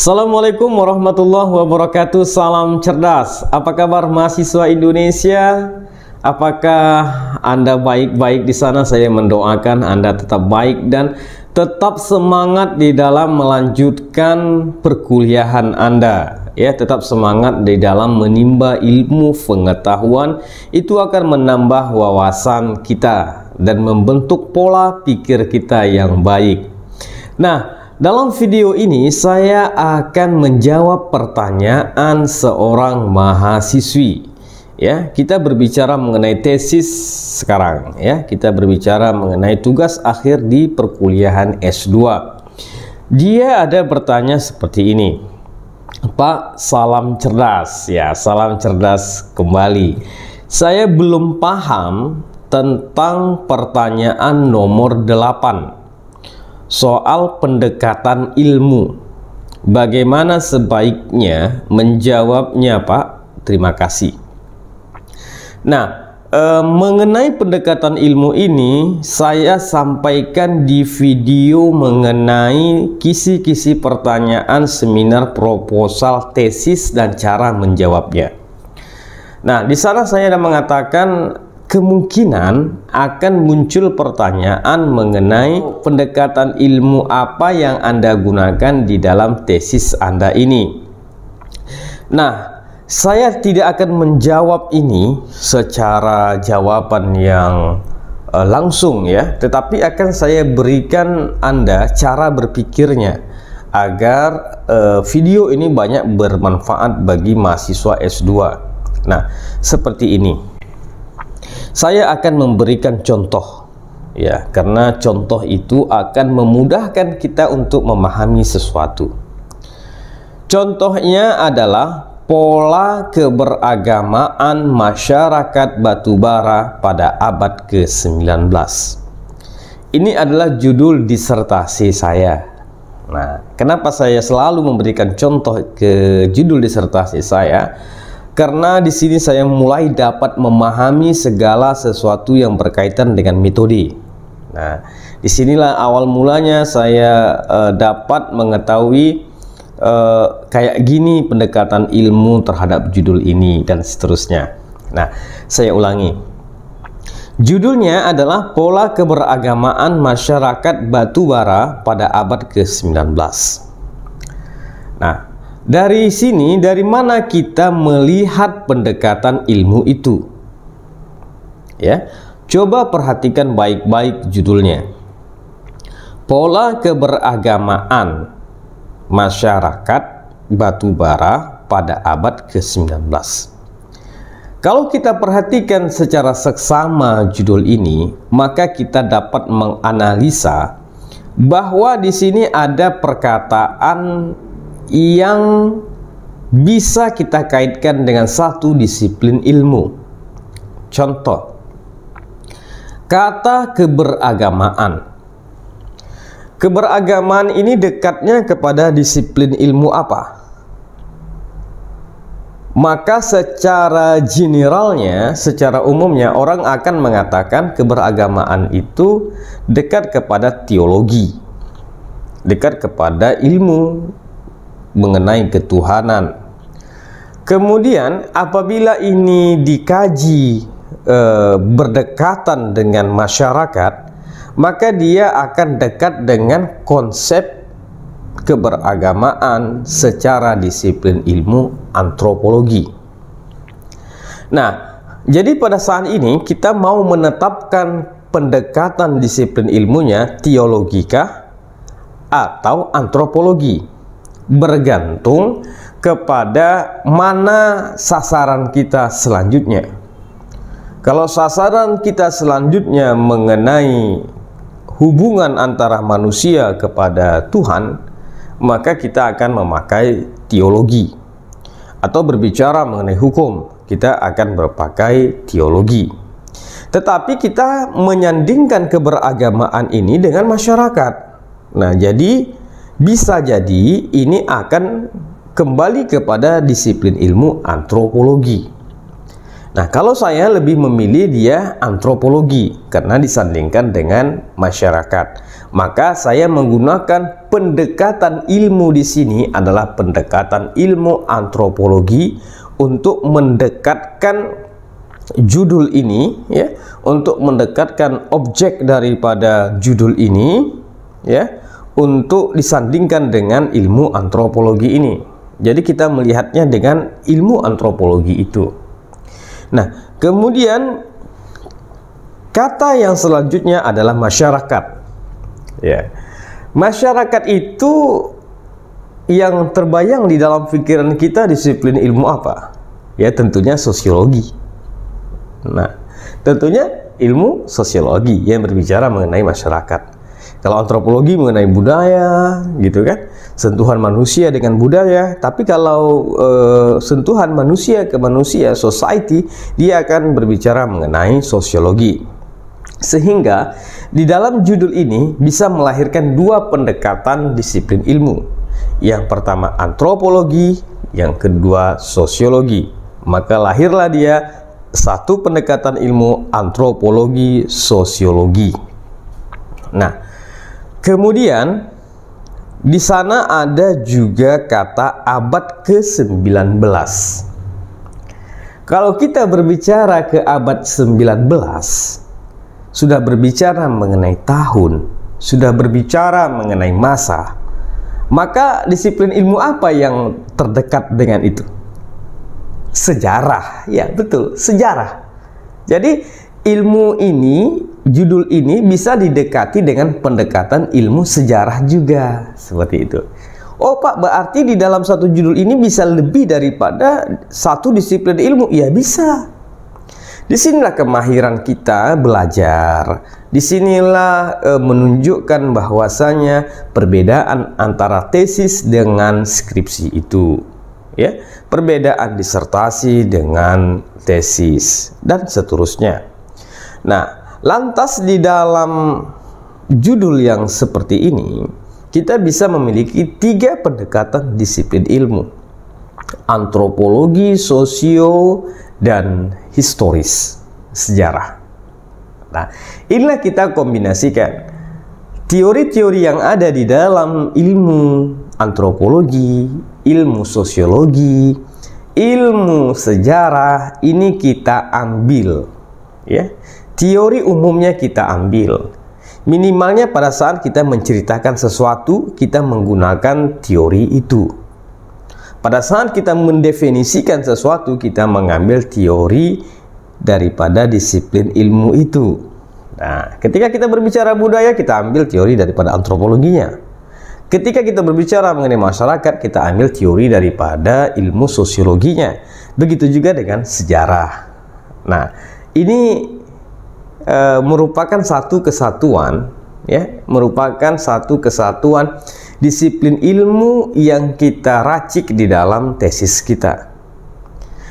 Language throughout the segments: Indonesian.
Assalamualaikum warahmatullahi wabarakatuh. Salam cerdas. Apa kabar mahasiswa Indonesia? Apakah Anda baik-baik di sana? Saya mendoakan Anda tetap baik dan tetap semangat di dalam melanjutkan perkuliahan Anda. Ya, tetap semangat di dalam menimba ilmu pengetahuan. Itu akan menambah wawasan kita dan membentuk pola pikir kita yang baik. Nah, dalam video ini saya akan menjawab pertanyaan seorang mahasiswi. Ya, kita berbicara mengenai tesis sekarang. Ya, kita berbicara mengenai tugas akhir di perkuliahan S2. Dia ada bertanya seperti ini. Pak, salam cerdas. Ya, salam cerdas kembali. Saya belum paham tentang pertanyaan nomor 8. Soal pendekatan ilmu. Bagaimana sebaiknya menjawabnya, Pak? Terima kasih. Nah, mengenai pendekatan ilmu ini saya sampaikan di video mengenai kisi-kisi pertanyaan seminar proposal tesis dan cara menjawabnya. Nah, di sana saya sudah mengatakan kemungkinan akan muncul pertanyaan mengenai pendekatan ilmu apa yang Anda gunakan di dalam tesis Anda ini. Nah, saya tidak akan menjawab ini secara jawaban yang langsung ya, tetapi akan saya berikan Anda cara berpikirnya agar video ini banyak bermanfaat bagi mahasiswa S2. Nah, seperti ini. Saya akan memberikan contoh ya, karena contoh itu akan memudahkan kita untuk memahami sesuatu. Contohnya adalah pola keberagamaan masyarakat batubara pada abad ke-19. Ini adalah judul disertasi saya. Nah, kenapa saya selalu memberikan contoh ke judul disertasi saya? Karena di sini saya mulai dapat memahami segala sesuatu yang berkaitan dengan metode. Nah, disinilah awal mulanya saya dapat mengetahui kayak gini pendekatan ilmu terhadap judul ini dan seterusnya. Nah, saya ulangi. Judulnya adalah Pola Keberagamaan Masyarakat Batubara pada abad ke-19. Nah, dari sini, dari mana kita melihat pendekatan ilmu itu? Ya, coba perhatikan baik-baik judulnya. Pola keberagamaan masyarakat batubara pada abad ke-19. Kalau kita perhatikan secara seksama judul ini, maka kita dapat menganalisa bahwa di sini ada perkataan yang bisa kita kaitkan dengan satu disiplin ilmu. Contoh, kata keberagamaan. Keberagamaan ini dekatnya kepada disiplin ilmu apa? Maka secara generalnya, secara umumnya orang akan mengatakan keberagamaan itu dekat kepada teologi, dekat kepada ilmu mengenai ketuhanan. Kemudian apabila ini dikaji berdekatan dengan masyarakat, maka dia akan dekat dengan konsep keberagamaan secara disiplin ilmu antropologi. Nah, jadi pada saat ini kita mau menetapkan pendekatan disiplin ilmunya teologikah atau antropologi, bergantung kepada mana sasaran kita selanjutnya. Kalau sasaran kita selanjutnya mengenai hubungan antara manusia kepada Tuhan, maka kita akan memakai teologi. Atau berbicara mengenai hukum, kita akan berpakai teologi. Tetapi kita menyandingkan keberagamaan ini dengan masyarakat. Nah, jadi bisa jadi ini akan kembali kepada disiplin ilmu antropologi. Nah, kalau saya lebih memilih dia antropologi karena disandingkan dengan masyarakat. Maka saya menggunakan pendekatan ilmu di sini adalah pendekatan ilmu antropologi untuk mendekatkan judul ini, ya, untuk mendekatkan objek daripada judul ini, ya, untuk disandingkan dengan ilmu antropologi ini. Jadi kita melihatnya dengan ilmu antropologi itu. Nah, kemudian kata yang selanjutnya adalah masyarakat. Ya, masyarakat itu yang terbayang di dalam pikiran kita disiplin ilmu apa? Ya, tentunya sosiologi. Nah, tentunya ilmu sosiologi yang berbicara mengenai masyarakat. Kalau antropologi mengenai budaya, gitu kan, sentuhan manusia dengan budaya. Tapi kalau sentuhan manusia ke manusia, society, dia akan berbicara mengenai sosiologi. Sehingga di dalam judul ini bisa melahirkan dua pendekatan disiplin ilmu. Yang pertama antropologi, yang kedua sosiologi. Maka lahirlah dia satu pendekatan ilmu antropologi sosiologi. Nah, kemudian di sana ada juga kata abad ke-19. Kalau kita berbicara ke abad 19, sudah berbicara mengenai tahun, sudah berbicara mengenai masa, maka disiplin ilmu apa yang terdekat dengan itu? Sejarah, ya betul, sejarah. Jadi ilmu ini, judul ini bisa didekati dengan pendekatan ilmu sejarah juga, seperti itu. Oh Pak, berarti di dalam satu judul ini bisa lebih daripada satu disiplin ilmu? Ya bisa. Disinilah kemahiran kita belajar. Disinilah menunjukkan bahwasanya perbedaan antara tesis dengan skripsi itu, ya, perbedaan disertasi dengan tesis dan seterusnya. Nah, lantas di dalam judul yang seperti ini kita bisa memiliki tiga pendekatan disiplin ilmu: antropologi, sosio, dan historis, sejarah. Nah, inilah kita kombinasikan teori-teori yang ada di dalam ilmu antropologi, ilmu sosiologi, ilmu sejarah, ini kita ambil, ya. Teori umumnya kita ambil. Minimalnya pada saat kita menceritakan sesuatu, kita menggunakan teori itu. Pada saat kita mendefinisikan sesuatu, kita mengambil teori daripada disiplin ilmu itu. Nah, ketika kita berbicara budaya, kita ambil teori daripada antropologinya. Ketika kita berbicara mengenai masyarakat, kita ambil teori daripada ilmu sosiologinya. Begitu juga dengan sejarah. Nah, ini merupakan satu kesatuan, ya, merupakan satu kesatuan disiplin ilmu yang kita racik di dalam tesis kita.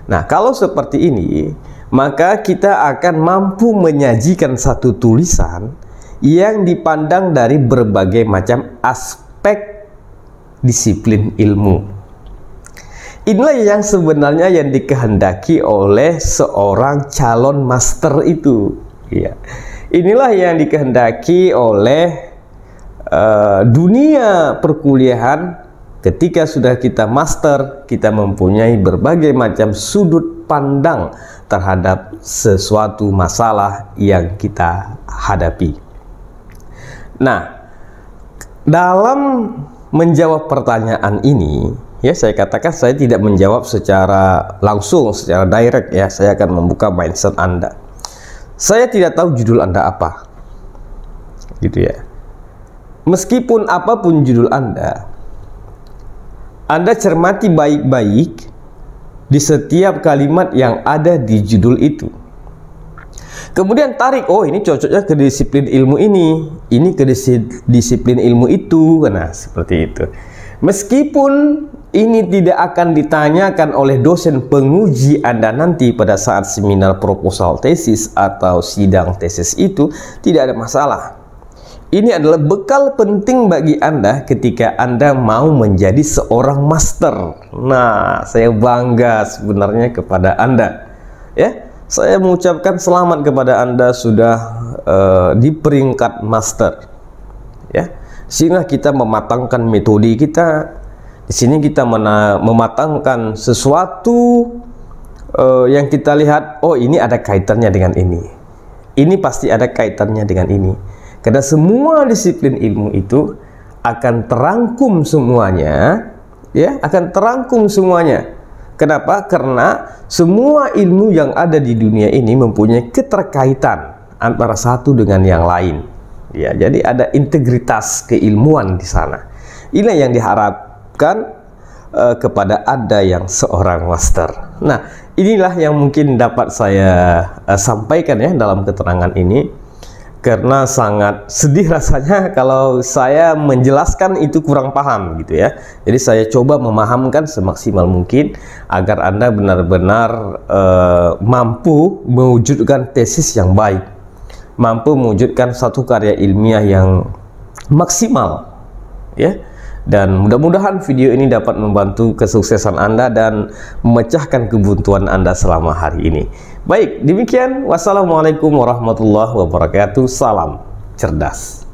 Nah, kalau seperti ini, maka kita akan mampu menyajikan satu tulisan yang dipandang dari berbagai macam aspek disiplin ilmu. Inilah yang sebenarnya yang dikehendaki oleh seorang calon master itu. Ya. Inilah yang dikehendaki oleh dunia perkuliahan. Ketika sudah kita master, kita mempunyai berbagai macam sudut pandang terhadap sesuatu masalah yang kita hadapi. Nah, dalam menjawab pertanyaan ini, ya, saya katakan saya tidak menjawab secara langsung, secara direct, ya. Saya akan membuka mindset Anda. Saya tidak tahu judul Anda apa, gitu ya. Meskipun apapun judul Anda cermati baik-baik di setiap kalimat yang ada di judul itu. Kemudian tarik, oh ini cocoknya ke disiplin ilmu ini ke disiplin ilmu itu. Nah, seperti itu. Meskipun ini tidak akan ditanyakan oleh dosen penguji Anda nanti pada saat seminar proposal tesis atau sidang tesis itu, tidak ada masalah. Ini adalah bekal penting bagi Anda ketika Anda mau menjadi seorang master. Nah, saya bangga sebenarnya kepada Anda. Ya, saya mengucapkan selamat kepada Anda sudah di peringkat master. ya. Sehingga kita mematangkan metode kita. Di sini kita mematangkan sesuatu yang kita lihat, oh ini ada kaitannya dengan ini. Ini pasti ada kaitannya dengan ini. Karena semua disiplin ilmu itu akan terangkum semuanya, ya, akan terangkum semuanya. Kenapa? Karena semua ilmu yang ada di dunia ini mempunyai keterkaitan antara satu dengan yang lain. Ya, jadi ada integritas keilmuan di sana. Inilah yang diharapkan kepada Anda yang seorang master. Nah, inilah yang mungkin dapat saya sampaikan ya dalam keterangan ini. Karena sangat sedih rasanya kalau saya menjelaskan itu kurang paham gitu ya. Jadi saya coba memahamkan semaksimal mungkin agar Anda benar-benar mampu mewujudkan tesis yang baik, mampu mewujudkan satu karya ilmiah yang maksimal ya. Dan mudah-mudahan video ini dapat membantu kesuksesan Anda dan memecahkan kebuntuan Anda selama hari ini. Baik, demikian. Wassalamualaikum warahmatullahi wabarakatuh. Salam cerdas.